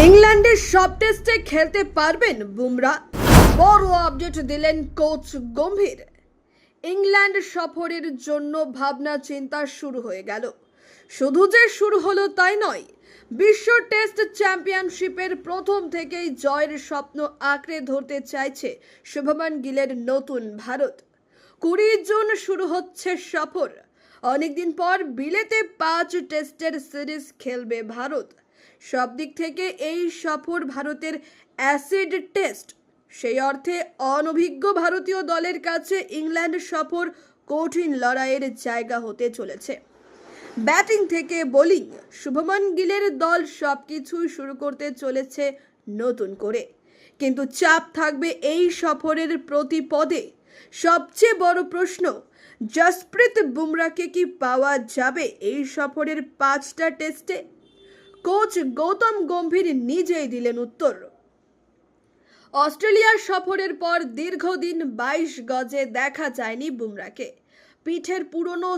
ইংল্যান্ডের সব টেস্টে খেলতে পারবেন বুমরা। বড় আপডেট দিলেন কোচ গম্ভীর। ইংল্যান্ড সফরের জন্য ভাবনা চিন্তা শুরু হয়ে গেল। শুধু যে শুরু হলো তাই নয়, বিশ্ব টেস্ট চ্যাম্পিয়নশিপের প্রথম থেকেই জয়ের স্বপ্ন আঁকড়ে ধরতে চাইছে শুভমান গিলের নতুন ভারত। 20 জুন শুরু হচ্ছে সফর। অনেকদিন পর বিলেতে 5 টেস্টের সিরিজ খেলবে ভারত। সব দিক থেকে এই সফর ভারতের অ্যাসিড টেস্ট। সেই অর্থে অনভিজ্ঞ ভারতীয় দলের কাছে ইংল্যান্ড সফর কঠিন লড়াইয়ের জায়গা হতে চলেছে। ব্যাটিং থেকে বোলিং, শুভমান গিলের দল সবকিছুই শুরু করতে চলেছে নতুন করে। কিন্তু চাপ থাকবে এই সফরের প্রতি পদে। সবচেয়ে বড় প্রশ্ন, জসপ্রীত বুমরাকে কি পাওয়া যাবে এই সফরের 5টা টেস্টে? কোচ গৌতম গম্ভীর নিজেই দিলেন উত্তর। অস্ট্রেলিয়ার সফরের পর দীর্ঘদিন 22 গজে দেখা যায়নি বুমরাকে। পিঠের পুরনো